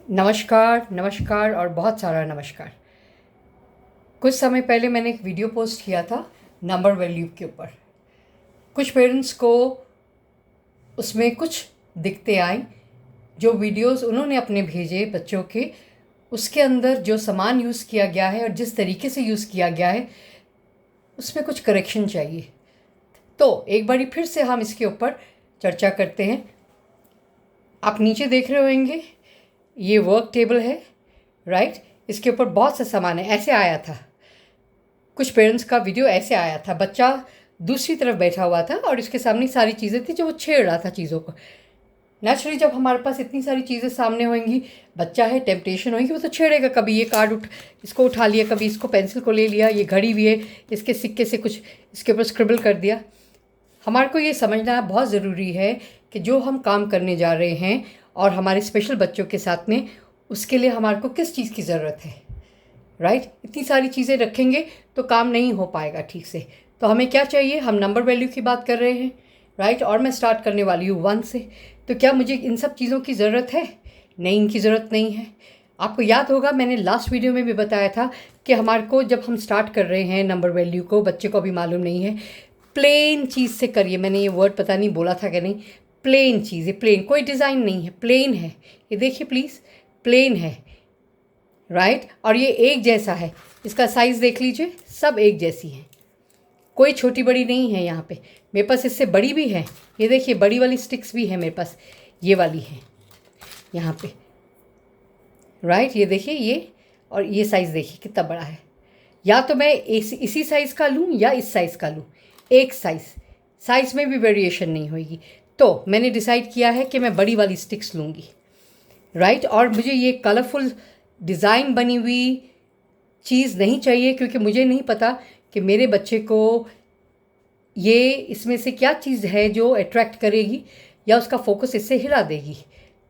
नमस्कार, नमस्कार और बहुत सारा नमस्कार। कुछ समय पहले मैंने एक वीडियो पोस्ट किया था नंबर वैल्यू के ऊपर। कुछ पेरेंट्स को उसमें कुछ दिक्कतें आई। जो वीडियोस उन्होंने अपने भेजे बच्चों के, उसके अंदर जो सामान यूज़ किया गया है और जिस तरीके से यूज़ किया गया है उसमें कुछ करेक्शन चाहिए। तो एक बारी फिर से हम इसके ऊपर चर्चा करते हैं। आप नीचे देख रहे होंगे, ये वर्क टेबल है, राइट। इसके ऊपर बहुत सा सामान है। ऐसे आया था, कुछ पेरेंट्स का वीडियो ऐसे आया था। बच्चा दूसरी तरफ बैठा हुआ था और इसके सामने सारी चीज़ें थी जो वो छेड़ रहा था चीज़ों को। नेचुरली जब हमारे पास इतनी सारी चीज़ें सामने होंगी, बच्चा है, टेम्पटेशन होगी, वो तो छेड़ेगा। कभी ये कार्ड इसको उठा लिया, कभी इसको पेंसिल को ले लिया, ये घड़ी भी है, इसके सिक्के से कुछ इसके ऊपर स्क्रिबल कर दिया। हमारे को ये समझना बहुत ज़रूरी है कि जो हम काम करने जा रहे हैं और हमारे स्पेशल बच्चों के साथ में, उसके लिए हमारे को किस चीज़ की ज़रूरत है, राइट। इतनी सारी चीज़ें रखेंगे तो काम नहीं हो पाएगा ठीक से। तो हमें क्या चाहिए, हम नंबर वैल्यू की बात कर रहे हैं, राइट। और मैं स्टार्ट करने वाली हूँ 1 से। तो क्या मुझे इन सब चीज़ों की ज़रूरत है? नहीं, इनकी ज़रूरत नहीं है। आपको याद होगा मैंने लास्ट वीडियो में भी बताया था कि हमारे को जब हम स्टार्ट कर रहे हैं नंबर वैल्यू को, बच्चे को अभी मालूम नहीं है, प्लेन चीज़ से करिए। मैंने ये वर्ड पता नहीं बोला था कि नहीं। प्लेन चीज़ है, प्लेन, कोई डिज़ाइन नहीं है, प्लेन है। ये देखिए प्लीज़, प्लेन है, राइट। और ये एक जैसा है, इसका साइज़ देख लीजिए, सब एक जैसी हैं, कोई छोटी बड़ी नहीं है यहाँ पे। मेरे पास इससे बड़ी भी है, ये देखिए बड़ी वाली स्टिक्स भी है मेरे पास, ये वाली है यहाँ पे, राइट। ये देखिए ये, और ये साइज़ देखिए कितना बड़ा है। या तो मैं इसी साइज़ का लूँ या इस साइज़ का लूँ, एक साइज़ में भी वेरिएशन नहीं होगी। तो मैंने डिसाइड किया है कि मैं बड़ी वाली स्टिक्स लूँगी, राइट। और मुझे ये कलरफुल डिज़ाइन बनी हुई चीज़ नहीं चाहिए, क्योंकि मुझे नहीं पता कि मेरे बच्चे को ये इसमें से क्या चीज़ है जो अट्रैक्ट करेगी या उसका फोकस इससे हिला देगी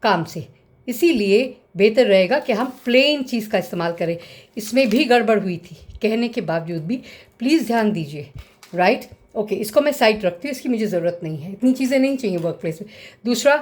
काम से। इसीलिए बेहतर रहेगा कि हम प्लेन चीज़ का इस्तेमाल करें। इसमें भी गड़बड़ हुई थी कहने के बावजूद भी, प्लीज़ ध्यान दीजिए, राइट। ओके, इसको मैं साइड रखती हूँ, इसकी मुझे ज़रूरत नहीं है, इतनी चीज़ें नहीं चाहिए वर्क प्लेस में। दूसरा,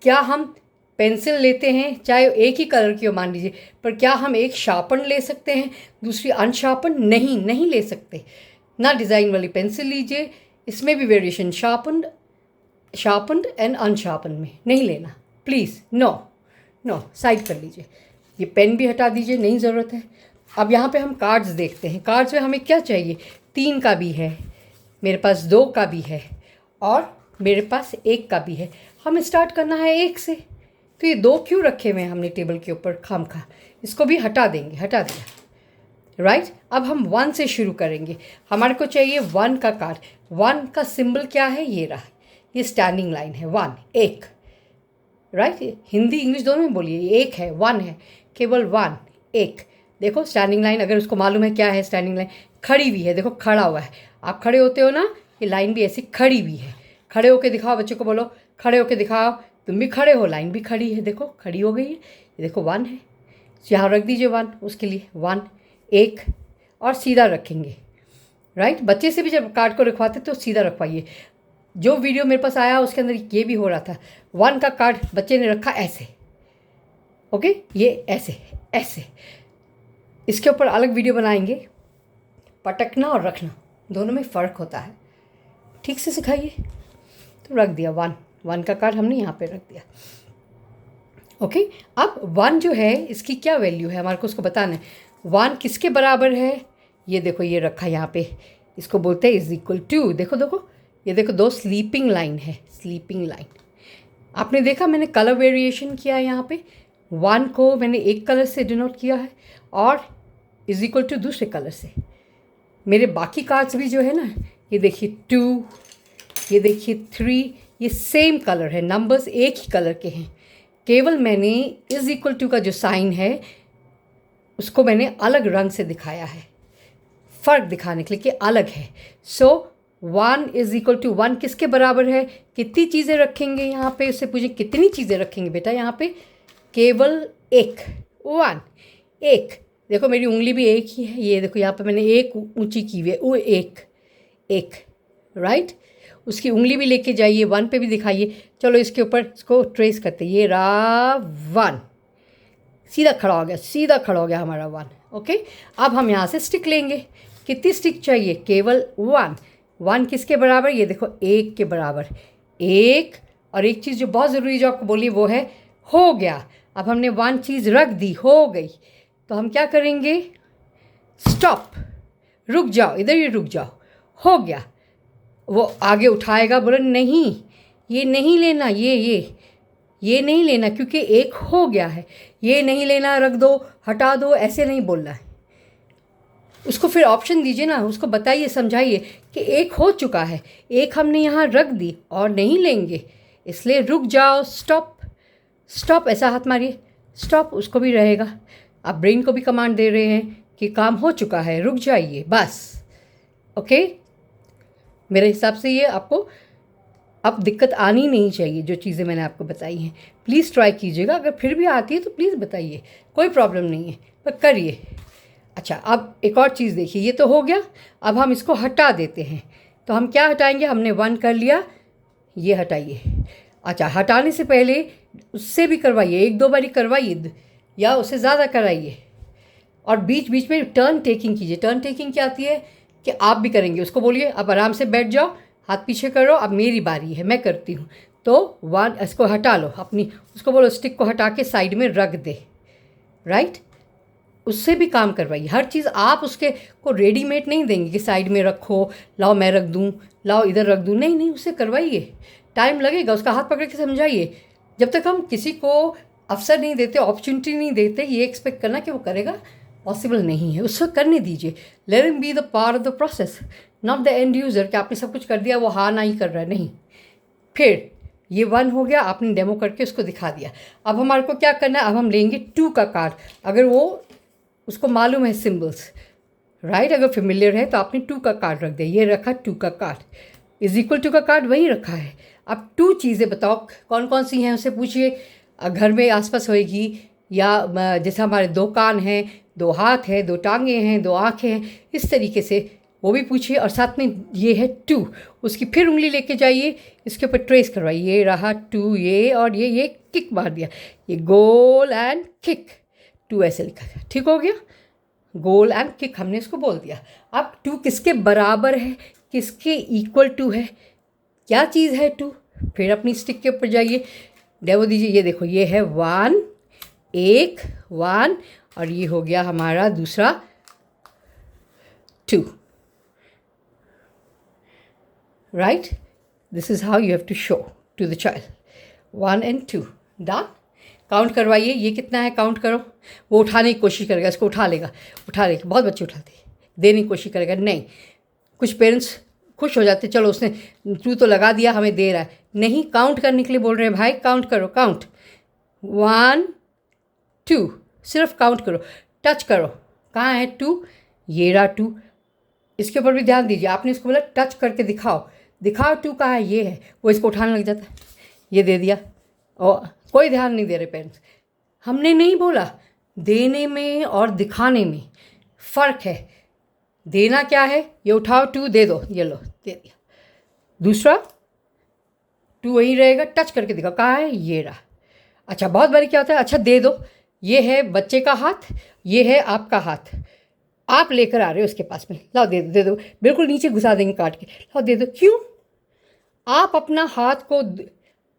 क्या हम पेंसिल लेते हैं, चाहे एक ही कलर की हो मान लीजिए, पर क्या हम एक शार्पन ले सकते हैं, दूसरी अनशार्पन? नहीं ले सकते। ना डिज़ाइन वाली पेंसिल लीजिए, इसमें भी वेरिएशन, शार्पन्ड एंड अनशार्पन में नहीं लेना, प्लीज़। नो, साइड कर लीजिए। ये पेन भी हटा दीजिए, नहीं ज़रूरत है। अब यहाँ पे हम कार्ड्स देखते हैं। कार्ड्स में हमें क्या चाहिए, 3 का भी है मेरे पास, 2 का भी है और मेरे पास 1 का भी है। हमें स्टार्ट करना है 1 से। तो ये 2 क्यों रखे हुए हैं हमने टेबल के ऊपर खामखा, इसको भी हटा देंगे, हटा दिया, राइट। अब हम 1 से शुरू करेंगे। हमारे को चाहिए 1 का कार्ड। 1 का सिंबल क्या है, ये रहा, ये स्टैंडिंग लाइन है, 1, 1, राइट। हिंदी इंग्लिश दोनों में बोलिए, ये 1 है, 1 है, केवल 1, 1। देखो स्टैंडिंग लाइन, अगर उसको मालूम है क्या है स्टैंडिंग लाइन, खड़ी हुई है, देखो खड़ा हुआ है। आप खड़े होते हो ना, ये लाइन भी ऐसी खड़ी हुई है। खड़े होके दिखाओ, बच्चों को बोलो खड़े होके दिखाओ, तुम भी खड़े हो, लाइन भी खड़ी है, देखो खड़ी हो गई है। ये देखो 1 है, यहाँ रख दीजिए 1, उसके लिए 1, 1 और सीधा रखेंगे, राइट। बच्चे से भी जब कार्ड को रखवाते तो सीधा रखवाइए। जो वीडियो मेरे पास आया उसके अंदर ये भी हो रहा था, 1 का कार्ड बच्चे ने रखा ऐसे, ओके, ये ऐसे। इसके ऊपर अलग वीडियो बनाएंगे। पटकना और रखना दोनों में फ़र्क होता है, ठीक से सिखाइए। तो रख दिया 1 का कार्ड हमने यहाँ पे रख दिया, ओके। अब 1 जो है, इसकी क्या वैल्यू है हमारे को उसको बताना है। 1 किसके बराबर है, ये देखो ये रखा यहाँ पे, इसको बोलते हैं इज इक्वल टू, देखो ये देखो 2 स्लीपिंग लाइन है, स्लीपिंग लाइन। आपने देखा मैंने कलर वेरिएशन किया है यहाँ पे। 1 को मैंने एक कलर से डिनोट किया है और इज इक्वल टू दूसरे कलर से। मेरे बाकी कार्ड्स भी जो है ना, ये देखिए 2, ये देखिए 3, ये सेम कलर है, नंबर्स एक ही कलर के हैं। केवल मैंने इज इक्वल टू का जो साइन है उसको मैंने अलग रंग से दिखाया है, फ़र्क दिखाने के लिए कि अलग है। सो 1 इज इक्वल टू 1 किसके बराबर है, कितनी चीज़ें रखेंगे यहाँ पे, उससे पूछे कितनी चीज़ें रखेंगे बेटा यहाँ पे, केवल 1, 1, 1। देखो मेरी उंगली भी एक ही है, ये देखो यहाँ पे मैंने 1 ऊंची की हुई है, वो 1, राइट। उसकी उंगली भी लेके जाइए, 1 पे भी दिखाइए। चलो इसके ऊपर इसको ट्रेस करते, ये रहा 1, सीधा खड़ा हो गया, सीधा खड़ा हो गया हमारा 1। ओके, अब हम यहाँ से स्टिक लेंगे। कितनी स्टिक चाहिए? केवल 1। 1 किसके बराबर? ये देखो 1 के बराबर। 1 और एक चीज़ जो बहुत ज़रूरी जो आपको बोली वो है हो गया। अब हमने 1 चीज़ रख दी, हो गई, तो हम क्या करेंगे? स्टॉप, रुक जाओ, इधर ही रुक जाओ, हो गया। वो आगे उठाएगा, बोला नहीं ये नहीं लेना, ये नहीं लेना क्योंकि एक हो गया है, ये नहीं लेना, रख दो, हटा दो, ऐसे नहीं बोलना है। उसको फिर ऑप्शन दीजिए ना, उसको बताइए, समझाइए कि एक हो चुका है, एक हमने यहाँ रख दी और नहीं लेंगे, इसलिए रुक जाओ, स्टॉप। स्टॉप, ऐसा हाथ मारिए, स्टॉप, उसको भी रहेगा। आप ब्रेन को भी कमांड दे रहे हैं कि काम हो चुका है, रुक जाइए, बस। ओके, मेरे हिसाब से ये आपको अब दिक्कत आनी नहीं चाहिए। जो चीज़ें मैंने आपको बताई हैं प्लीज़ ट्राई कीजिएगा, अगर फिर भी आती है तो प्लीज़ बताइए, कोई प्रॉब्लम नहीं है, पर करिए। अच्छा, अब एक और चीज़ देखिए, ये तो हो गया, अब हम इसको हटा देते हैं। तो हम क्या हटाएंगे? हमने 1 कर लिया, ये हटाइए। अच्छा, हटाने से पहले उससे भी करवाइए, 1-2 बारी करवाइए या उससे ज़्यादा कराइए, और बीच बीच में टर्न टेकिंग कीजिए। टर्न टेकिंग क्या आती है कि आप भी करेंगे, उसको बोलिए अब आराम से बैठ जाओ, हाथ पीछे करो, अब मेरी बारी है, मैं करती हूँ। तो 1 इसको हटा लो अपनी, उसको बोलो स्टिक को हटा के साइड में रख दे, राइट। उससे भी काम करवाइए। हर चीज़ आप उसके को रेडीमेड नहीं देंगे कि साइड में रखो, लाओ मैं रख दूँ, लाओ इधर रख दूँ, नहीं, उससे करवाइए। टाइम लगेगा, उसका हाथ पकड़ के समझाइए। जब तक हम किसी को अवसर नहीं देते, अपॉर्चुनिटी नहीं देते, ये एक्सपेक्ट करना कि वो करेगा पॉसिबल नहीं है। उसको करने दीजिए। Let him be the part of the process, not the end user कि आपने सब कुछ कर दिया, वो हाँ ना ही कर रहा है, नहीं। फिर ये 1 हो गया, आपने डेमो करके उसको दिखा दिया। अब हमारे को क्या करना है? अब हम लेंगे 2 का कार्ड। अगर वो उसको मालूम है सिम्बल्स, राइट, अगर फेमिलियर है तो आपने 2 का कार्ड रख दिया, ये रखा 2 का कार्ड, इज इक्वल टू का कार्ड वही रखा है। अब 2 चीज़ें बताओ कौन कौन सी हैं, उससे पूछिए। घर में आसपास होएगी, या जैसे हमारे 2 कान हैं, 2 हाथ हैं, 2 टांगें हैं, 2 आँखें हैं, इस तरीके से वो भी पूछिए। और साथ में ये है 2, उसकी फिर उंगली लेके जाइए, इसके ऊपर ट्रेस करवाइए, ये रहा 2, ये और ये किक मार दिया, ये गोल एंड किक, 2 ऐसे लिखा गया, ठीक हो गया। गोल एंड किक हमने इसको बोल दिया। अब 2 किसके बराबर है, किसके इक्वल टू है, क्या चीज़ है 2? फिर अपनी स्टिक के ऊपर जाइए, डेमो दीजिए। ये देखो, ये है 1, 1 और ये हो गया हमारा दूसरा 2, right. This is how you have to show to the child, 1 and 2 done. Count करवाइए, ये कितना है काउंट करो। वो उठाने की कोशिश करेगा, इसको उठा लेगा, बहुत बच्चे उठाते हैं, देने की कोशिश करेगा, नहीं। कुछ पेरेंट्स खुश हो जाते, चलो उसने 2 तो लगा दिया, हमें दे रहा है, नहीं, काउंट करने के लिए बोल रहे हैं भाई, काउंट करो, काउंट 1 2, सिर्फ काउंट करो, टच करो। कहाँ है 2? ये रहा 2, इसके ऊपर भी ध्यान दीजिए। आपने इसको बोला टच करके दिखाओ, 2 कहाँ है, ये है, वो इसको उठाने लग जाता है, ये दे दिया, और कोई ध्यान नहीं दे रहे पेरेंट्स। हमने नहीं बोला, देने में और दिखाने में फ़र्क है। देना क्या है, ये उठाओ 2 दे दो, ये लो दे दिया। दूसरा 2 वहीं रहेगा, टच करके दिखाओ, कहाँ है, ये रहा। अच्छा, बहुत बारी क्या होता है, अच्छा दे दो, ये है बच्चे का हाथ, ये है आपका हाथ, आप लेकर आ रहे हो उसके पास में, लाओ दे दो, बिल्कुल नीचे घुसा देंगे काट के, लाओ दे दो। क्यों? आप अपना हाथ को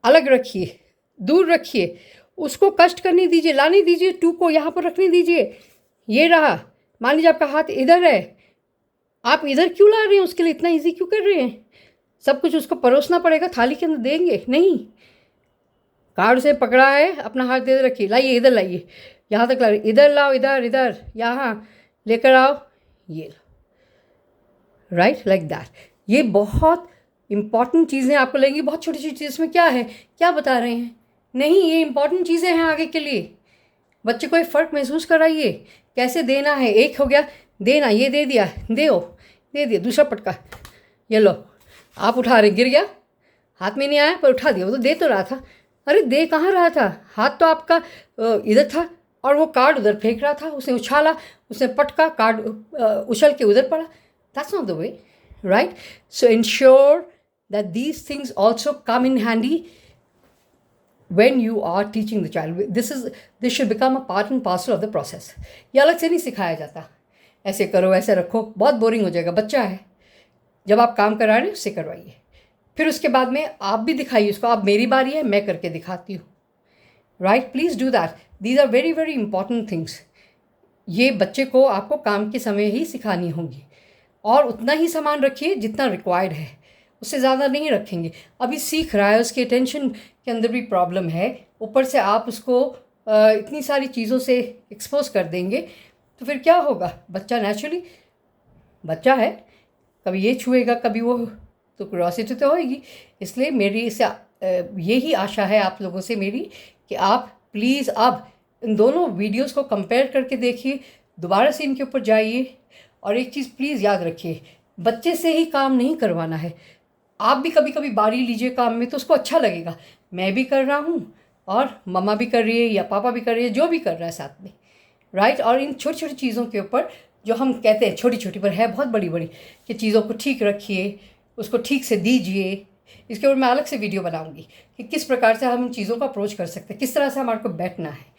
अलग रखिए, दूर रखिए, उसको कष्ट करने दीजिए, लाने दीजिए 2 को यहाँ पर रखने दीजिए। ये रहा, मान लीजिए आपका हाथ इधर है, आप इधर क्यों ला रहे हैं, उसके लिए इतना इजी क्यों कर रहे हैं? सब कुछ उसको परोसना पड़ेगा, थाली के अंदर देंगे नहीं। कार्ड से पकड़ा है, अपना हाथ दे रखिए, लाइए इधर, लाइए यहाँ तक ला, इधर लाओ, इधर इधर यहाँ लेकर आओ, ये लो, राइट, लाइक दैट। ये बहुत इंपॉर्टेंट चीज़ें आपको लगेंगी, बहुत छोटी छोटी चीज़ में क्या है, क्या बता रहे हैं, नहीं, ये इंपॉर्टेंट चीज़ें हैं आगे के लिए। बच्चे को एक फ़र्क महसूस कराइए, कैसे देना है। एक हो गया देना, ये दे दिया, दे दिया, दूसरा पटका, ये लो, आप उठा रहे, गिर गया, हाथ में नहीं आया पर उठा दिया, वो तो दे तो रहा था, अरे दे कहाँ रहा था, हाथ तो आपका इधर था और वो कार्ड उधर फेंक रहा था, उसने उछाला, उसने पटका, कार्ड उछल के उधर पड़ा। That's not the way, right. So ensure that these things also come in handy when you are teaching the child. This should become a part and parcel of the process. ये अलग से नहीं सिखाया जाता, ऐसे करो ऐसे रखो, बहुत बोरिंग हो जाएगा, बच्चा है। जब आप काम करा रहे हैं उससे करवाइए, फिर उसके बाद में आप भी दिखाइए उसको, आप मेरी बारी है मैं करके दिखाती हूँ, right? Please do that, these are very very important things. ये बच्चे को आपको काम के समय ही सिखानी होगी, और उतना ही सामान रखिए जितना रिक्वायर्ड है, उससे ज़्यादा नहीं रखेंगे। अभी सीख रहा है, उसके अटेंशन के अंदर भी प्रॉब्लम है, ऊपर से आप उसको इतनी सारी चीज़ों से एक्सपोज कर देंगे तो फिर क्या होगा? बच्चा नेचुरली बच्चा है, कभी ये छुएगा कभी वो, तो क्यूरोसिटी तो होएगी। इसलिए मेरी इससे यही आशा है आप लोगों से मेरी कि आप प्लीज़ अब इन दोनों वीडियोस को कंपेयर करके देखिए, दोबारा से इनके ऊपर जाइए, और एक चीज़ प्लीज़ याद रखिए, बच्चे से ही काम नहीं करवाना है। आप भी कभी कभी बारी लीजिए काम में, तो उसको अच्छा लगेगा, मैं भी कर रहा हूँ और मम्मा भी कर रही है या पापा भी कर रही है, जो भी कर रहा है साथ में, राइट? और इन छोटी छोटी चीज़ों के ऊपर जो हम कहते हैं छोटी छोटी पर है बहुत बड़ी बड़ी, कि चीज़ों को ठीक रखिए, उसको ठीक से दीजिए। इसके ऊपर मैं अलग से वीडियो बनाऊंगी कि किस प्रकार से हम इन चीज़ों को अप्रोच कर सकते हैं, किस तरह से हमारे को बैठना है।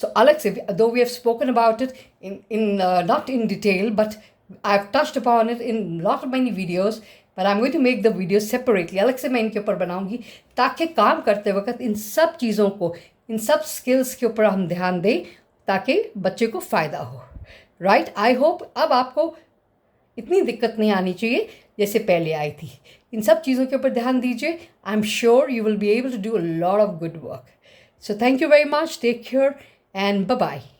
So अलग से, though we have spoken about it in not in detail, but I've touched upon it in lot of many videos, but I'm going to make the videos separately. अलग से मैं इनके ऊपर बनाऊंगी, ताकि काम करते वक्त इन सब चीज़ों को, इन सब स्किल्स के ऊपर हम ध्यान दें, ताकि बच्चे को फ़ायदा हो, राइट? आई होप अब आपको इतनी दिक्कत नहीं आनी चाहिए जैसे पहले आई थी। इन सब चीज़ों के ऊपर ध्यान दीजिए, I am sure you will be able to do a lot of good work. So thank you very much, take care and bye-bye.